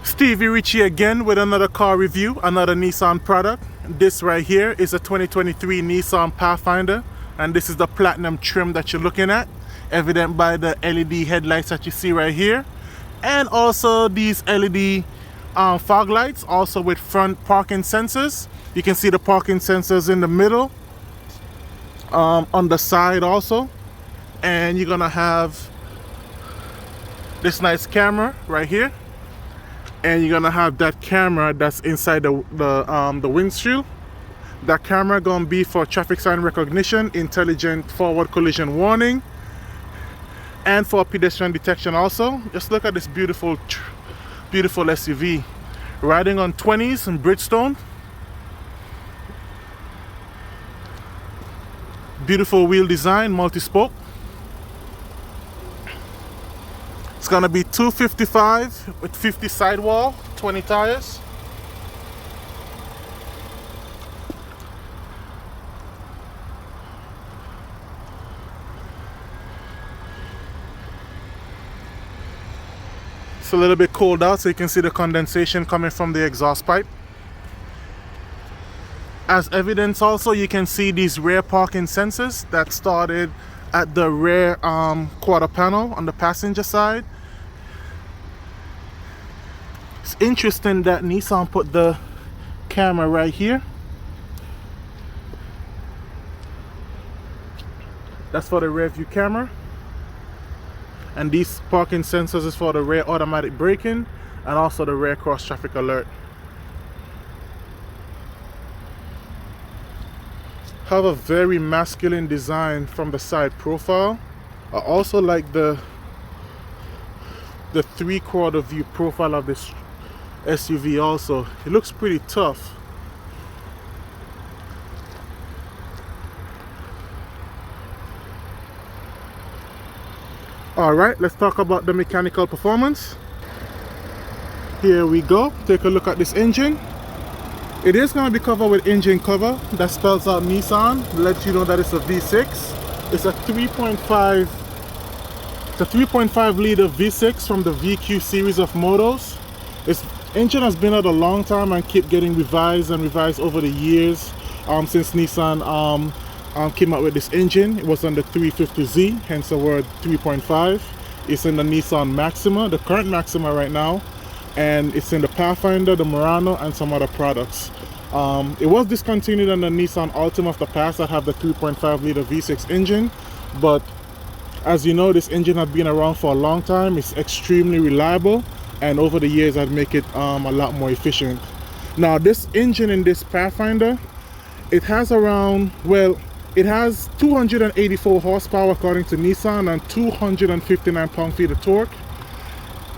Stevie Ritchie again with another car review, another Nissan product. This right here is a 2023 Nissan Pathfinder, and this is the Platinum trim that you're looking at, evident by the LED headlights that you see right here, and also these LED fog lights, also with front parking sensors. You can see the parking sensors in the middle, on the side also, and you're gonna have this nice camera right here. And you're gonna have that camera that's inside the windshield. That camera gonna be for traffic sign recognition, intelligent forward collision warning, and for pedestrian detection also. Just look at this beautiful SUV. Riding on 20s in Bridgestone. Beautiful wheel design, multi-spoke. It's gonna be 255 with 50 sidewall, 20 tires. It's a little bit cold out, so you can see the condensation coming from the exhaust pipe. As evidence also, you can see these rear parking sensors that started at the rear quarter panel on the passenger side. It's interesting that Nissan put the camera right here. That's for the rear view camera. And these parking sensors is for the rear automatic braking and also the rear cross traffic alert. Have a very masculine design from the side profile. I also like the 3/4 view profile of this SUV also. It looks pretty tough. Alright, let's talk about the mechanical performance. Here we go. Take a look at this engine. It is going to be covered with engine cover that spells out Nissan, lets you know that it's a V6. It's a 3.5 liter V6 from the VQ series of models. This engine has been out a long time and keep getting revised over the years since Nissan came out with this engine. It was on the 350Z, hence the word 3.5. It's in the Nissan Maxima, the current Maxima right now, and it's in the Pathfinder, the Murano, and some other products. It was discontinued on the Nissan Altima of the past that have the 3.5 liter V6 engine, but as you know, this engine has been around for a long time. It's extremely reliable, and over the years I'd make it a lot more efficient. Now this engine in this Pathfinder, it has around, well, it has 284 horsepower according to Nissan and 259 pound-feet of torque.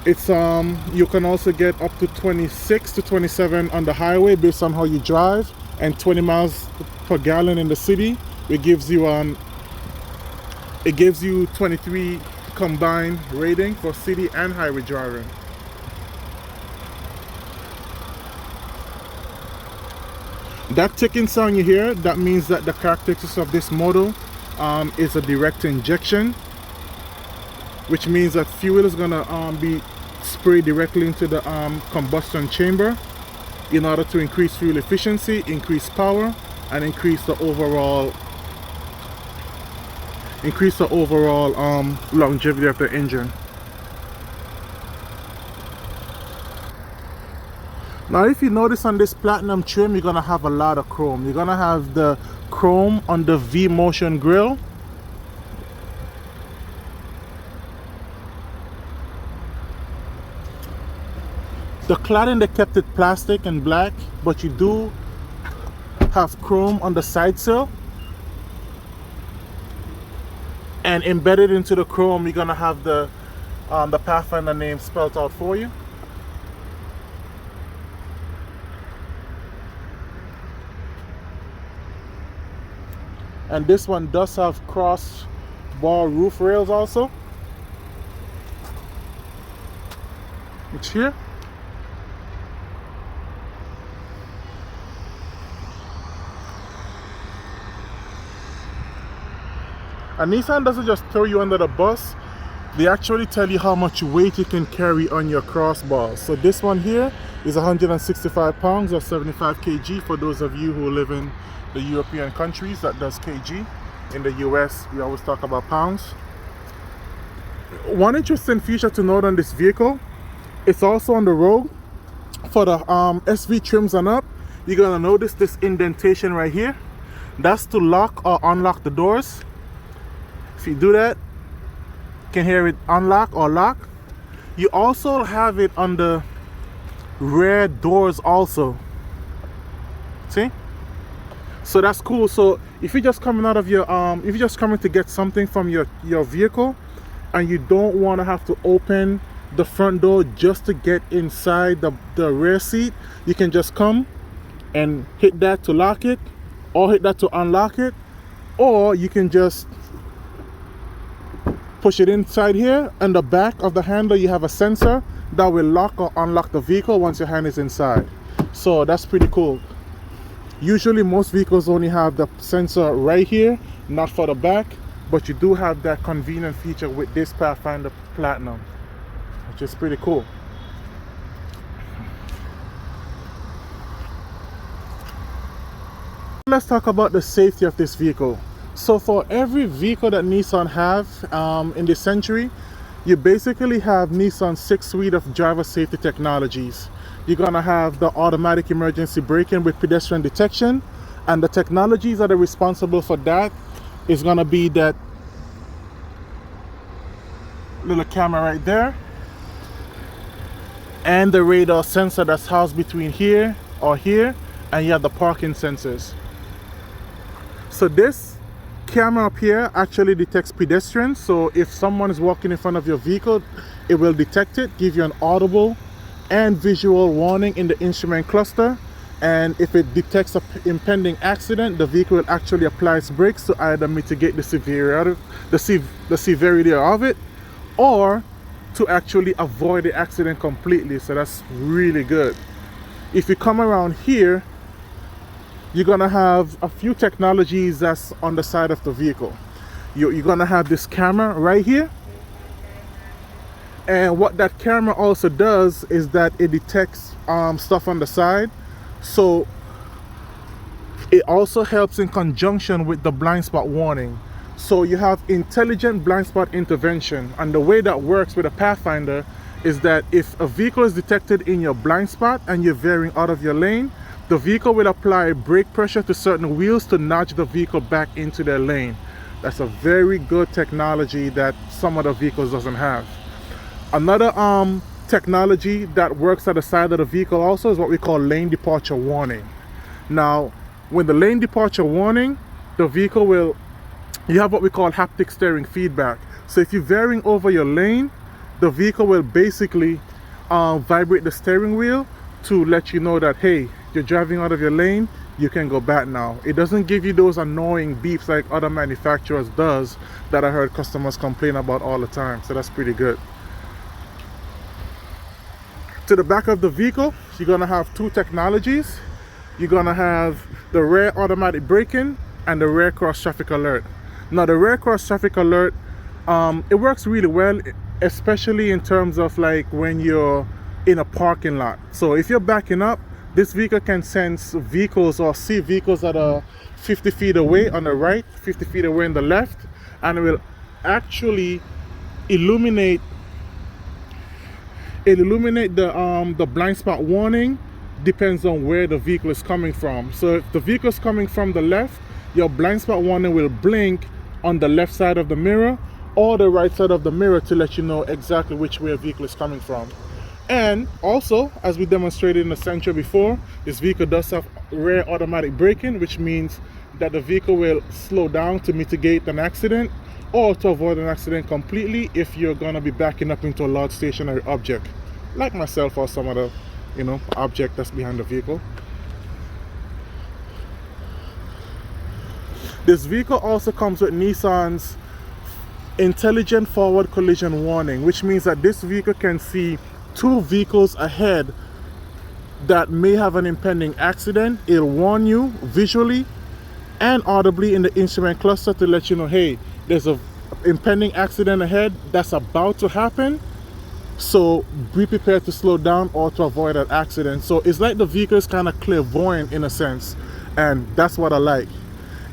It's you can also get up to 26 to 27 on the highway based on how you drive, and 20 miles per gallon in the city. It gives you 23 combined rating for city and highway driving. That ticking sound you hear, that means that the characteristics of this model is a direct injection, which means that fuel is gonna be sprayed directly into the combustion chamber in order to increase fuel efficiency, increase power, and increase the overall longevity of the engine. Now if you notice on this Platinum trim, you're gonna have a lot of chrome. You're gonna have the chrome on the V-motion grille. The cladding, they kept it plastic and black, but you do have chrome on the side sill. And embedded into the chrome, you're gonna have the Pathfinder name spelled out for you. And this one does have cross bar roof rails also, which here. And Nissan doesn't just throw you under the bus. they actually tell you how much weight you can carry on your crossbars. So this one here is 165 pounds or 75 kg for those of you who live in the European countries. That does kg. In the US, we always talk about pounds. One interesting feature to note on this vehicle, it's also on the road for the SV trims and up. You're gonna notice this indentation right here. That's to lock or unlock the doors. If you do that, you can hear it unlock or lock. You also have it on the rear doors also. See? So that's cool. So if you're just coming out of your if you're just coming to get something from your vehicle and you don't want to have to open the front door just to get inside the rear seat, you can just come and hit that to lock it, or hit that to unlock it, or you can just push it inside here. On the back of the handle you have a sensor that will lock or unlock the vehicle once your hand is inside. So that's pretty cool. Usually most vehicles only have the sensor right here, not for the back, but you do have that convenient feature with this Pathfinder Platinum, which is pretty cool. Let's talk about the safety of this vehicle. So for every vehicle that Nissan have in this century, you basically have Nissan's 6 suite of driver safety technologies. You're gonna have the automatic emergency braking with pedestrian detection, and the technologies that are responsible for that is gonna be that little camera right there, and the radar sensor that's housed between here or here, and you have the parking sensors. So this camera up here actually detects pedestrians. So if someone is walking in front of your vehicle, it will detect it, give you an audible and visual warning in the instrument cluster. And if it detects an impending accident, the vehicle will actually apply its brakes to either mitigate the severity of it, or to actually avoid the accident completely. So that's really good. If you come around here, you're gonna have a few technologies that's on the side of the vehicle. You're gonna have this camera right here. And what that camera also does is that it detects stuff on the side. So it also helps in conjunction with the blind spot warning. So you have intelligent blind spot intervention. And the way that works with a Pathfinder is that if a vehicle is detected in your blind spot and you're veering out of your lane, the vehicle will apply brake pressure to certain wheels to nudge the vehicle back into their lane. That's a very good technology that some other vehicles doesn't have. Another technology that works at the side of the vehicle also is what we call lane departure warning. Now, when the lane departure warning, the vehicle will, you have what we call haptic steering feedback. So if you're veering over your lane, the vehicle will basically vibrate the steering wheel to let you know that, hey, you're driving out of your lane, you can go back now. It doesn't give you those annoying beeps like other manufacturers does that I heard customers complain about all the time. So that's pretty good. To the back of the vehicle, you're gonna have two technologies. You're gonna have the rear automatic braking and the rear cross traffic alert. Now the rear cross traffic alert, it works really well, especially in terms of like when you're in a parking lot. So if you're backing up, this vehicle can sense vehicles or see vehicles that are 50 feet away on the right, 50 feet away on the left, and it will actually illuminate the blind spot warning. Depends on where the vehicle is coming from. So if the vehicle is coming from the left, your blind spot warning will blink on the left side of the mirror or the right side of the mirror to let you know exactly which way a vehicle is coming from. And also, as we demonstrated in the Sentra before, this vehicle does have rear automatic braking, which means that the vehicle will slow down to mitigate an accident or to avoid an accident completely if you're going to be backing up into a large stationary object, like myself or some other, object that's behind the vehicle. This vehicle also comes with Nissan's Intelligent Forward Collision Warning, which means that this vehicle can see two vehicles ahead that may have an impending accident. It'll warn you visually and audibly in the instrument cluster to let you know, hey, there's a impending accident ahead that's about to happen, so be prepared to slow down or to avoid an accident. So it's like the vehicle is kind of clairvoyant in a sense, and that's what I like.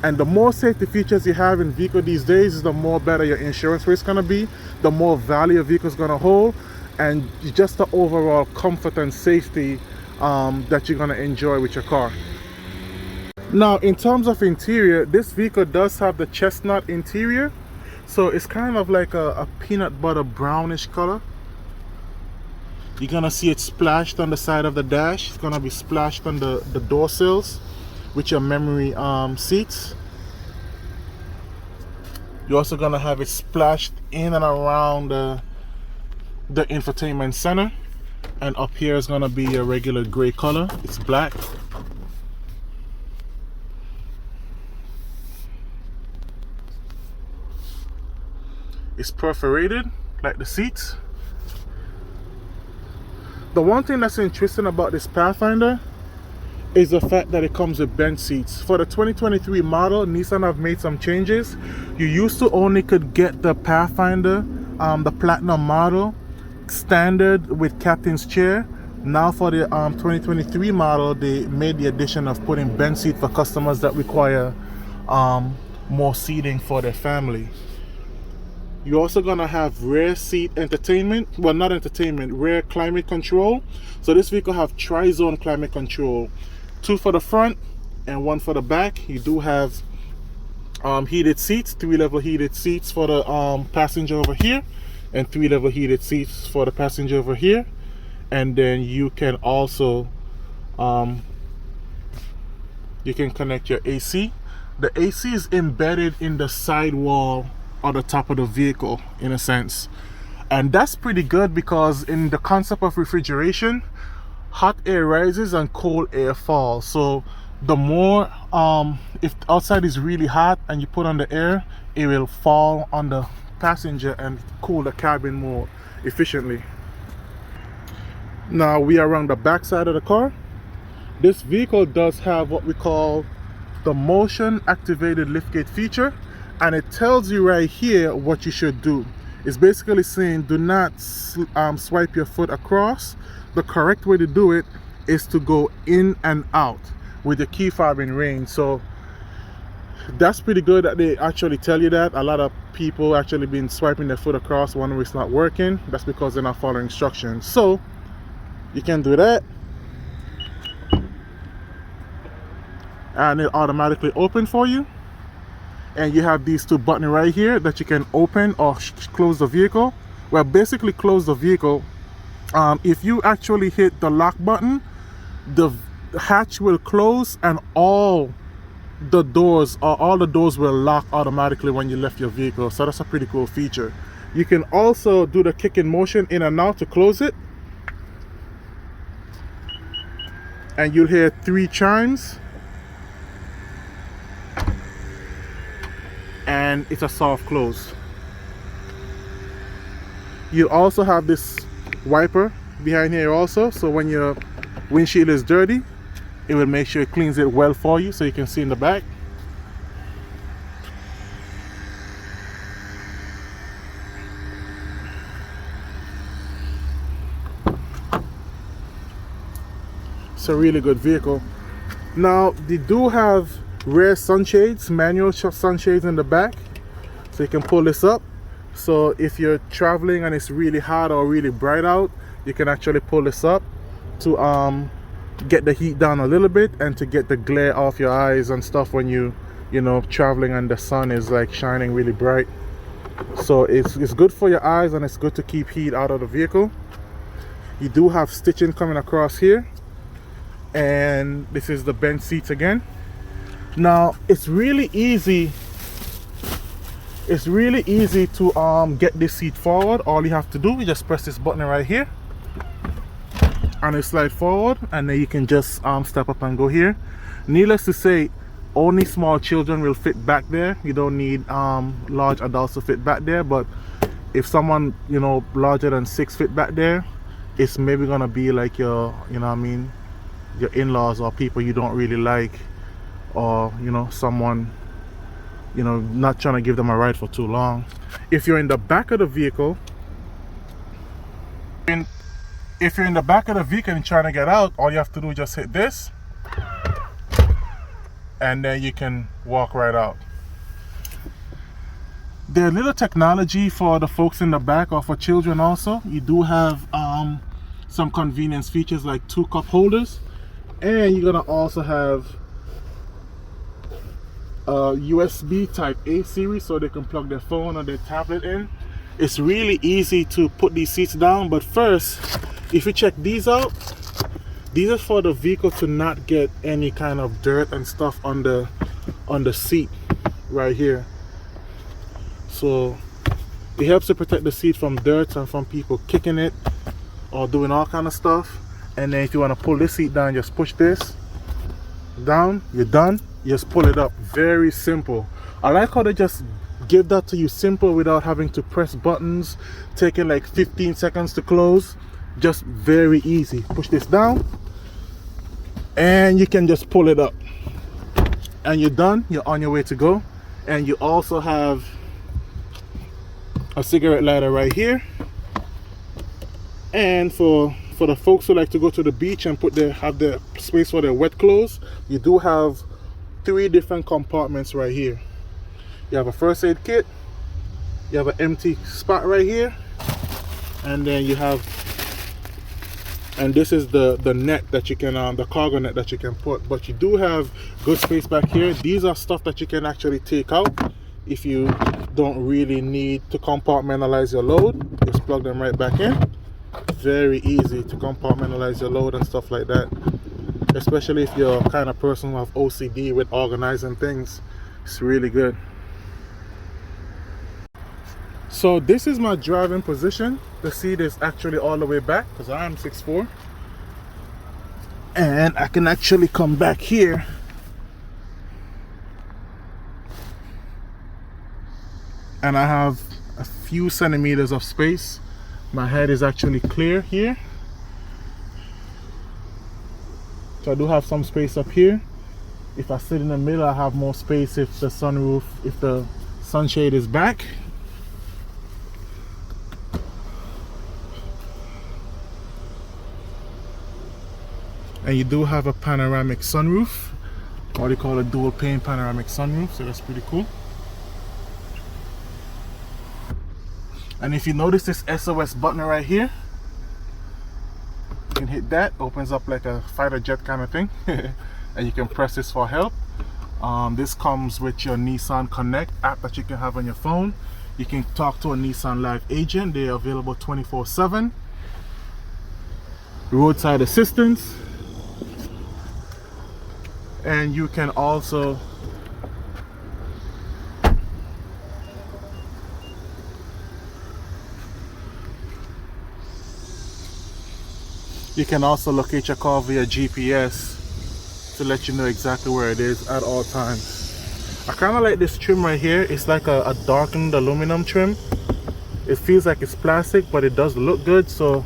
And the more safety features you have in vehicle these days, the more better your insurance rate is going to be, the more value your vehicle is going to hold, and just the overall comfort and safety that you're going to enjoy with your car. Now, in terms of interior, this vehicle does have the chestnut interior, so it's kind of like a peanut butter brownish color. You're going to see it splashed on the side of the dash. It's going to be splashed on the door sills with your memory seats. You're also going to have it splashed in and around the infotainment center, and up here is going to be a regular gray color. It's black. It's perforated like the seats. The one thing that's interesting about this Pathfinder is the fact that it comes with bench seats. For the 2023 model, Nissan have made some changes. You used to only could get the Pathfinder, the Platinum model, standard with captain's chair. Now for the 2023 model, they made the addition of putting bench seat for customers that require more seating for their family. You're also gonna have rear seat entertainment, well, not entertainment, rear climate control. So this vehicle have tri-zone climate control, 2 for the front and 1 for the back. You do have heated seats, 3-level heated seats for the passenger over here, and 3-level heated seats for the passenger over here. And then you can also you can connect your AC. The AC is embedded in the sidewall on the top of the vehicle in a sense, and that's pretty good because in the concept of refrigeration, hot air rises and cold air falls. So the more if outside is really hot and you put on the air, it will fall on the passenger and cool the cabin more efficiently. Now we are on the back side of the car. This vehicle does have what we call the motion activated liftgate feature, and it tells you right here what you should do. It's basically saying do not swipe your foot across. The correct way to do it is to go in and out with the key fob in range. So that's pretty good that they actually tell you that. A lot of people actually been swiping their foot across, wondering it's not working. That's because they're not following instructions. So you can do that, and it automatically open for you. And you have these 2 buttons right here that you can open or close the vehicle. Well, basically close the vehicle. If you actually hit the lock button, the hatch will close and all the doors will lock automatically when you left your vehicle. So that's a pretty cool feature. You can also do the kick in motion in and out to close it, and you'll hear 3 chimes, and it's a soft close. You also have this wiper behind here also, so when your windshield is dirty, it will make sure it cleans it well for you, so you can see in the back. It's a really good vehicle. Now they do have rear sunshades, manual sunshades in the back, so you can pull this up. So if you're traveling and it's really hot or really bright out, you can actually pull this up to get the heat down a little bit and to get the glare off your eyes and stuff when you know traveling and the sun is like shining really bright. So it's good for your eyes, and it's good to keep heat out of the vehicle. You do have stitching coming across here, and this is the bench seats again. Now it's really easy to get this seat forward. All you have to do is just press this button right here and it slide forward, and then you can just step up and go here. Needless to say, only small children will fit back there. You don't need large adults to fit back there, but if someone, you know, larger than 6 fit back there, it's maybe gonna be like your, you know what I mean, your in-laws or people you don't really like, or you know, someone, you know, not trying to give them a ride for too long. If you're in the back of the vehicle, if you're in the back of the vehicle and trying to get out, all you have to do is just hit this, and then you can walk right out. There's little technology for the folks in the back, or for children also. You do have some convenience features like 2 cup holders, and you're gonna also have a USB type A series so they can plug their phone or their tablet in. It's really easy to put these seats down, but first, if you check these out, these are for the vehicle to not get any kind of dirt and stuff on the seat right here. So it helps to protect the seat from dirt and from people kicking it or doing all kind of stuff. And then if you want to pull this seat down, just push this down, you're done. You just pull it up. Very simple. I like how they just give that to you simple without having to press buttons, taking like 15 seconds to close. Just very easy. Push this down and you can just pull it up, and you're done. You're on your way to go. And you also have a cigarette lighter right here. And for the folks who like to go to the beach and have the space for their wet clothes, you do have 3 different compartments right here. You have a first aid kit, you have an empty spot right here, and then you have, and this is the net that you can the cargo net that you can put. But you do have good space back here. These are stuff that you can actually take out if you don't really need to compartmentalize your load. Just plug them right back in. Very easy to compartmentalize your load and stuff like that, especially if you're a kind of person who have OCD with organizing things. It's really good. So this is my driving position. The seat is actually all the way back because I am 6'4", and I can actually come back here and I have a few centimeters of space. My head is actually clear here, so I do have some space up here. If I sit in the middle, I have more space if the sunshade is back. And you do have a panoramic sunroof, what do you call a dual pane panoramic sunroof, so that's pretty cool. And if you notice this SOS button right here, you can hit that, opens up like a fighter jet kind of thing. And you can press this for help. This comes with your Nissan Connect app that you can have on your phone. You can talk to a Nissan Live agent. They're available 24/7. Roadside assistance. And you can also locate your car via GPS to let you know exactly where it is at all times. I kind of like this trim right here. It's like a darkened aluminum trim. It feels like it's plastic, but it does look good, so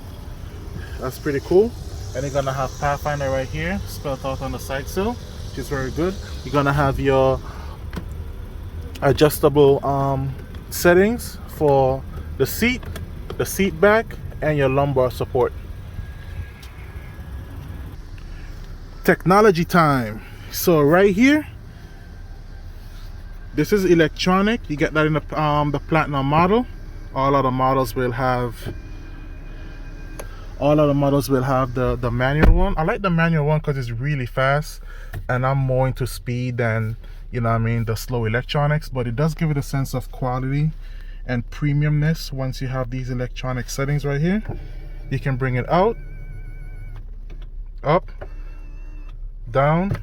that's pretty cool. And you're gonna have Pathfinder right here spelled out on the side sill, which is very good. You're gonna have your adjustable settings for the seat back, and your lumbar support. Technology time. So right here, this is electronic. You get that in the Platinum model. All other models will have the manual one. I like the manual one because it's really fast, and I'm more into speed than, you know what I mean, the slow electronics. But it does give it a sense of quality and premiumness once you have these electronic settings right here. You can bring it out, up, down,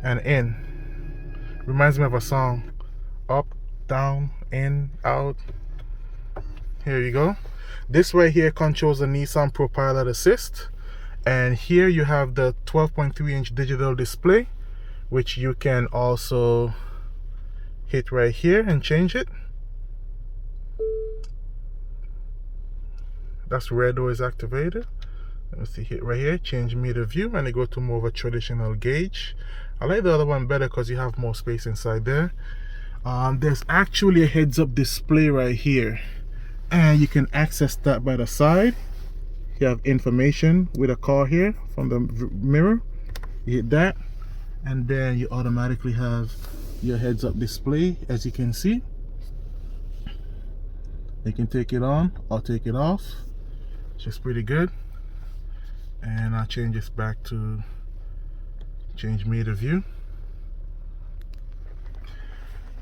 and in. Reminds me of a song. Up, down, in, out. Here you go. This right here controls the Nissan ProPilot Assist, and here you have the 12.3-inch digital display, which you can also hit right here and change it. That's red door is activated. Let me see, hit right here, change meter view, and you go to more of a traditional gauge. I like the other one better because you have more space inside there. There's actually a heads-up display right here, and you can access that by the side. You have information with a car here from the mirror. You hit that, and then you automatically have your heads-up display. As you can see, you can take it on or take it off, which is pretty good. And I'll change this back to change meter view.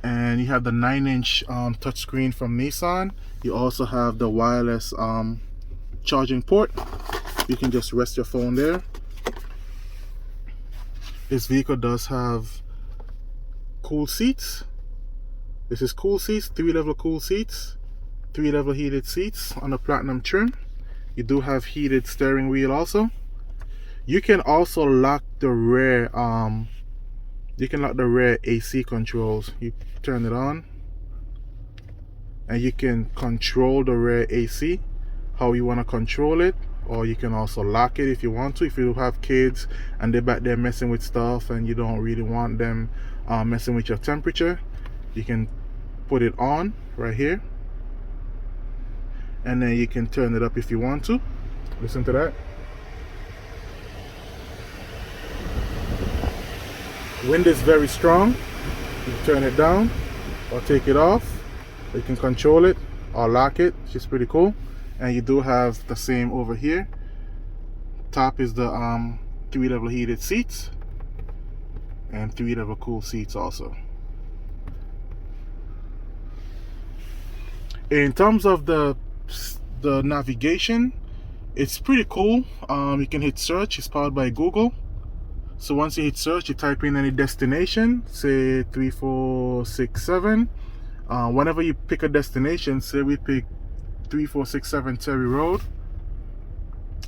And you have the 9-inch touchscreen from Nissan. You also have the wireless charging port. You can just rest your phone there. This vehicle does have cool seats. This is cool seats, 3-level cool seats, 3-level heated seats on the Platinum trim. You do have heated steering wheel also. You can also lock the rear AC controls. You turn it on and you can control the rear AC how you want to control it, or you can also lock it if you want to. If you have kids and they're back there messing with stuff and you don't really want them messing with your temperature, you can put it on right here, and then you can turn it up if you want to. Listen to that. Wind is very strong. You can turn it down or take it off. You can control it or lock it, which is pretty cool. And you do have the same over here. Top is the 3-level heated seats and 3-level cool seats also. In terms of the navigation, it's pretty cool. You can hit search. It's powered by Google. So once you hit search, you type in any destination, say 3467. Whenever you pick a destination, say we pick 3467 Terry Road,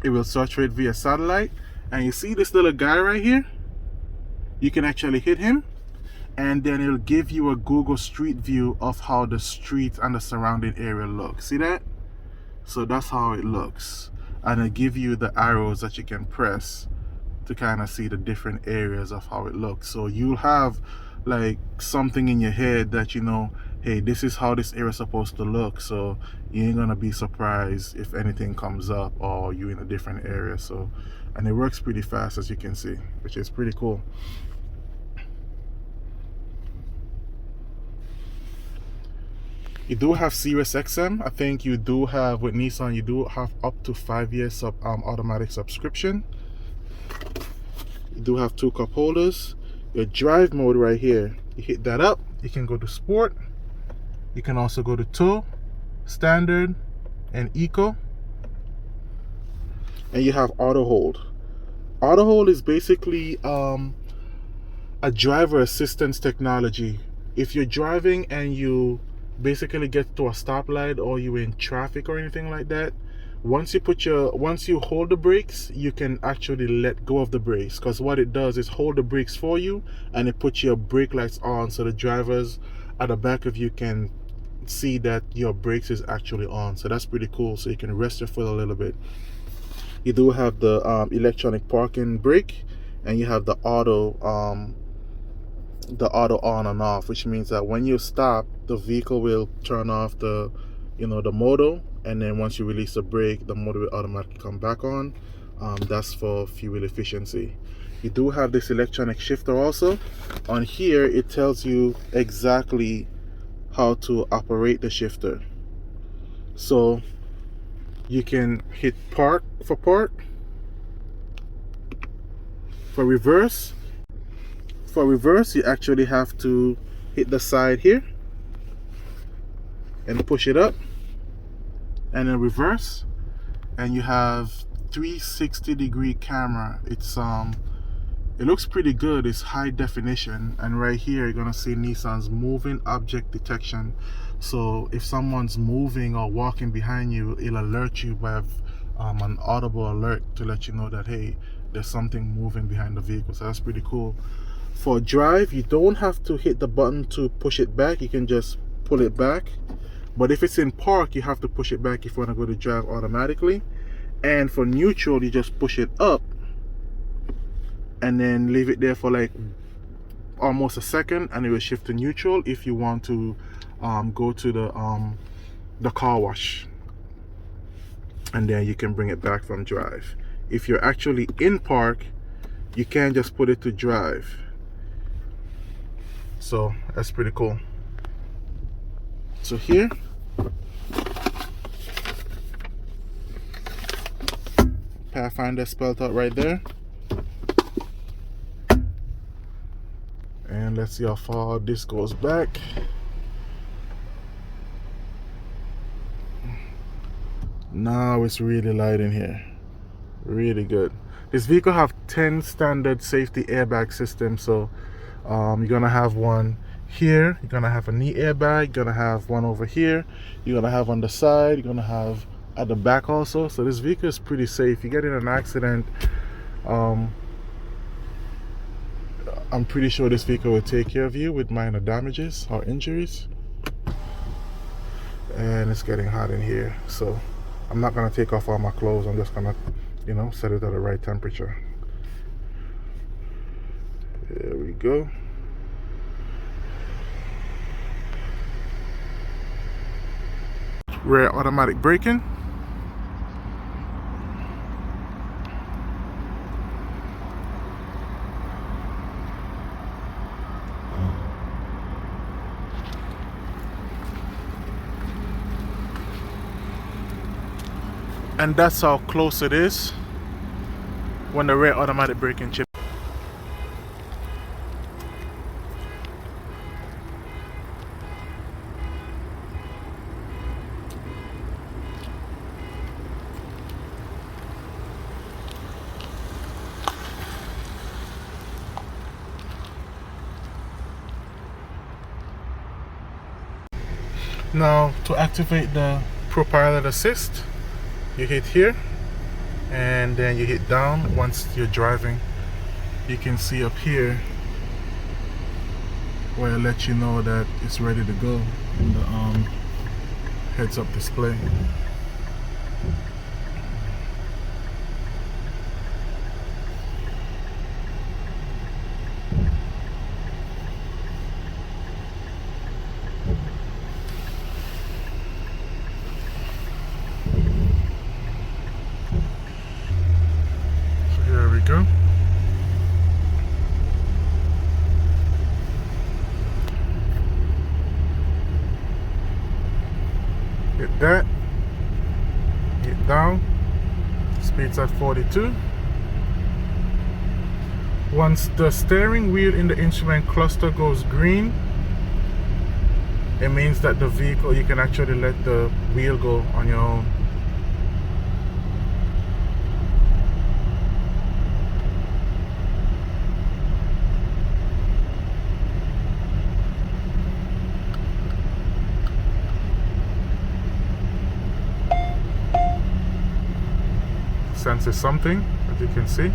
it will search for it via satellite. And you see this little guy right here? You can actually hit him, and then it'll give you a Google Street View of how the street and the surrounding area looks. See that? So that's how it looks, and it'll give you the arrows that you can press to kind of see the different areas of how it looks. So you'll have like something in your head that you know, hey, this is how this area is supposed to look, so you ain't gonna be surprised if anything comes up or you're in a different area. So, and it works pretty fast, as you can see, which is pretty cool. You do have Sirius XM. I think you do have, with Nissan, you do have up to 5 years of automatic subscription. You do have 2 cup holders. Your drive mode right here, you hit that up, you can go to sport. You can also go to tow, standard, and eco. And you have auto hold. Auto hold is basically a driver assistance technology. If you're driving and you basically get to a stoplight or you're in traffic or anything like that, once you hold the brakes, you can actually let go of the brakes, because what it does is hold the brakes for you, and it puts your brake lights on, so the drivers at the back of you can see that your brakes is actually on. So that's pretty cool. So you can rest your foot a little bit. You do have the electronic parking brake, and you have the auto on and off, which means that when you stop, the vehicle will turn off the motor, and then once you release the brake, the motor will automatically come back on. That's for fuel efficiency. You do have this electronic shifter also. On here, it tells you exactly how to operate the shifter. So you can hit park for park. For reverse, you actually have to hit the side here and push it up, and then reverse, and you have 360-degree camera. It looks pretty good. It's high definition, and right here you're gonna see Nissan's moving object detection. So if someone's moving or walking behind you, it'll alert you by an audible alert to let you know that, hey, there's something moving behind the vehicle. So that's pretty cool. For drive, you don't have to hit the button to push it back. You can just pull it back. But if it's in park, you have to push it back if you want to go to drive automatically. And for neutral, you just push it up and then leave it there for like almost a second, and it will shift to neutral if you want to go to the car wash, and then you can bring it back from drive. If you're actually in park, you can just put it to drive. So that's pretty cool. So here, Pathfinder spelled out right there. And let's see how far this goes back. Now it's really light in here. Really good. This vehicle have 10 standard safety airbag systems. So you're gonna have one here, you're gonna have a knee airbag, you're gonna have one over here, you're gonna have on the side, you're gonna have at the back also. So this vehicle is pretty safe. You get in an accident, I'm pretty sure this vehicle will take care of you with minor damages or injuries. And it's getting hot in here, so I'm not gonna take off all my clothes. I'm just gonna, you know, set it at the right temperature. There we go. Rear automatic braking. And that's how close it is when the rear automatic braking chip. Now to activate the Pro-Pilot Assist, you hit here and then you hit down. Once you're driving, you can see up here where it lets you know that it's ready to go in the heads-up display. Go. Hit that. Hit down. Speed's at 42. Once the steering wheel in the instrument cluster goes green, it means that the vehicle, you can actually let the wheel go on your own. Senses something, as you can see.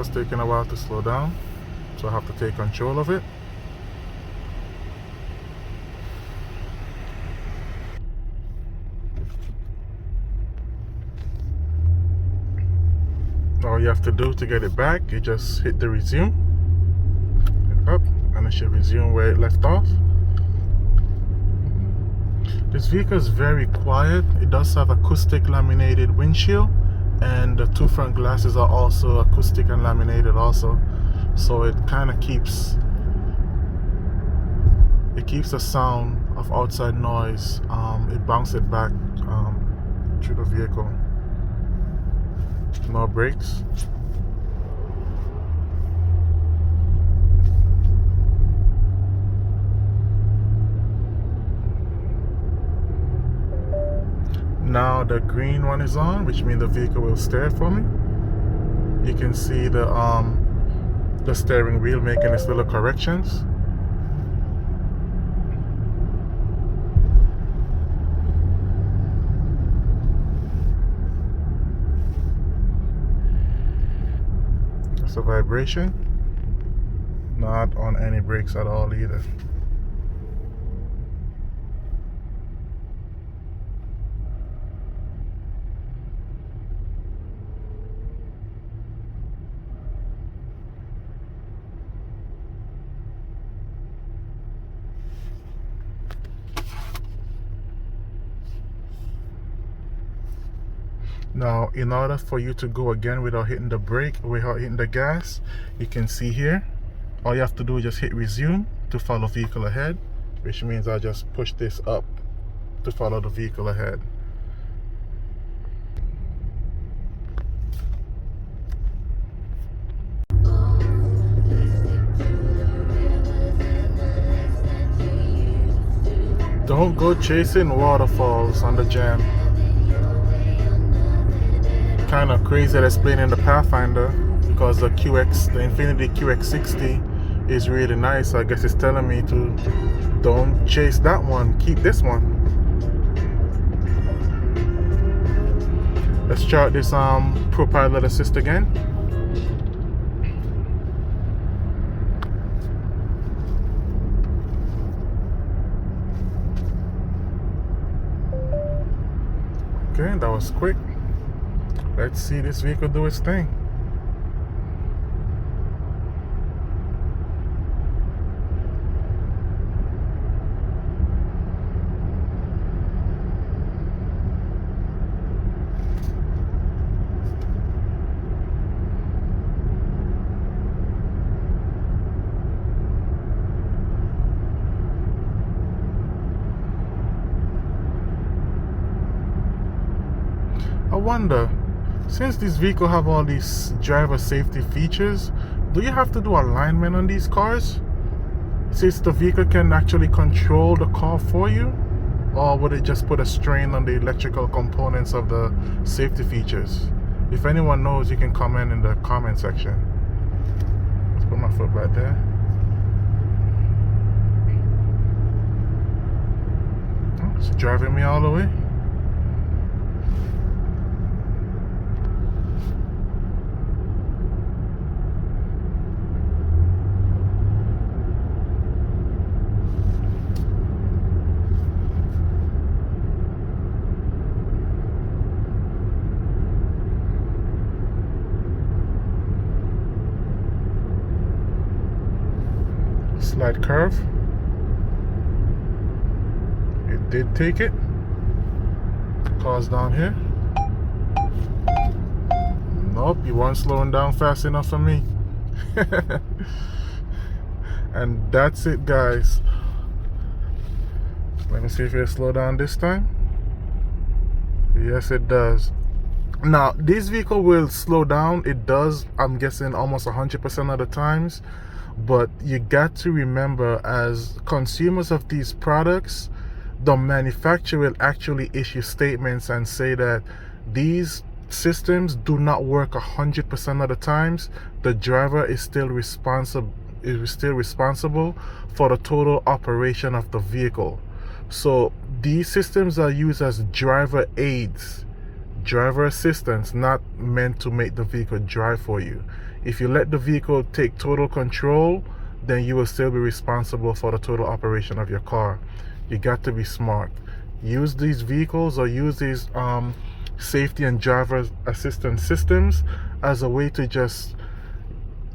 It's taking a while to slow down, so I have to take control of it. All you have to do to get it back, you just hit the resume, hit up, and it should resume where it left off. This vehicle is very quiet. It does have acoustic laminated windshield, and the two front glasses are also acoustic and laminated also, so it kind of keeps the sound of outside noise, it bounces it back through the vehicle. No brakes. Now the green one is on, which means the vehicle will start for me. You can see the the steering wheel making its little corrections. That's a vibration. Not on any brakes at all either. Now, in order for you to go again without hitting the brake, without hitting the gas, you can see here, all you have to do is just hit resume to follow vehicle ahead, which means I'll just push this up to follow the vehicle ahead. Don't go chasing waterfalls on the jam. Kind of crazy that it's playing in the Pathfinder, because the Infiniti QX60 is really nice. So I guess it's telling me to don't chase that one, keep this one. Let's start this ProPilot Assist again. Okay, that was quick. Let's see this vehicle do its thing. I wonder, since this vehicle have all these driver safety features, do you have to do alignment on these cars? Since the vehicle can actually control the car for you? Or would it just put a strain on the electrical components of the safety features? If anyone knows, you can comment in the comment section. Let's put my foot right there. Oh, it's driving me all the way. Slight curve. It did take it. Car's down here. Nope, you weren't slowing down fast enough for me. And that's it, guys. Let me see if it'll slow down this time. Yes, it does. Now, this vehicle will slow down. It does, I'm guessing, almost 100% of the times. But you got to remember, as consumers of these products, the manufacturer will actually issue statements and say that these systems do not work 100% of the times. The driver is still responsible for the total operation of the vehicle. So these systems are used as driver aids, driver assistance, not meant to make the vehicle drive for you. If you let the vehicle take total control, then you will still be responsible for the total operation of your car. You got to be smart. Use these vehicles, or use these safety and driver assistance systems as a way to just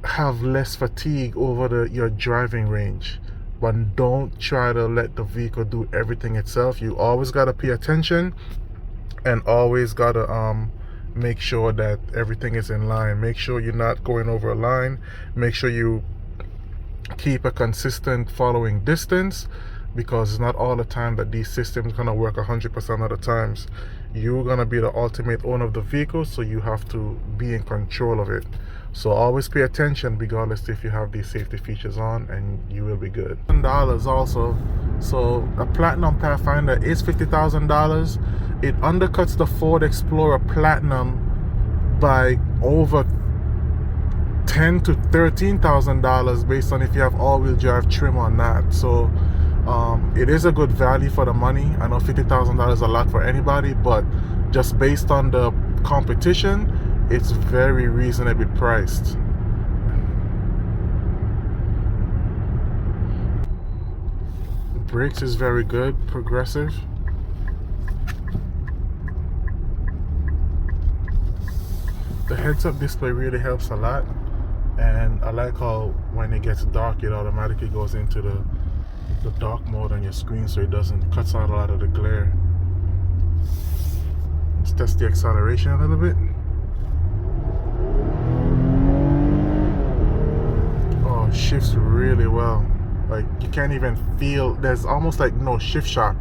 have less fatigue over your driving range. But don't try to let the vehicle do everything itself. You always got to pay attention, and always got to make sure that everything is in line. Make sure you're not going over a line. Make sure you keep a consistent following distance, because it's not all the time that these systems are going to work 100% of the times. You're going to be the ultimate owner of the vehicle, so you have to be in control of it. So always pay attention, regardless if you have these safety features on, and you will be good. $1,000 also. So a Platinum Pathfinder is $50,000. It undercuts the Ford Explorer Platinum by over $10,000 to $13,000 based on if you have all-wheel drive trim or not. So it is a good value for the money. I know $50,000 is a lot for anybody, but just based on the competition, it's very reasonably priced. Brakes is very good, progressive. The heads-up display really helps a lot, and I like how when it gets dark, it automatically goes into the dark mode on your screen, so it cuts out a lot of the glare. Let's test the acceleration a little bit. Oh, it shifts really well. Like, you can't even feel, there's almost like no shift shock.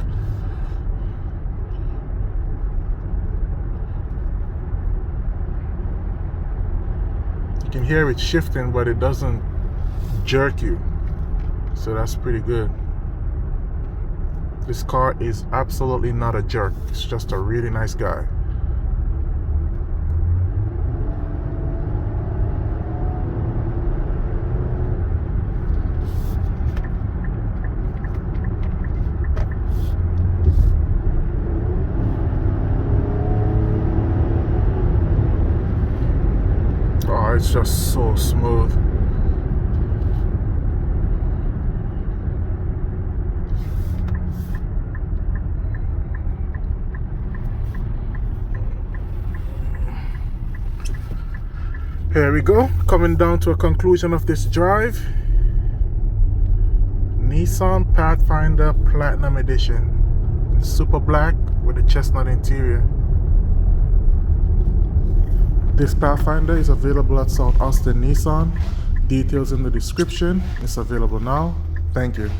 You can hear it shifting, but it doesn't jerk you. So that's pretty good. This car is absolutely not a jerk. It's just a really nice guy. Oh, it's just so smooth. Here we go, coming down to a conclusion of this drive. Nissan Pathfinder Platinum Edition, super black with a chestnut interior. This Pathfinder is available at South Austin Nissan. Details in the description. It's available now. Thank you.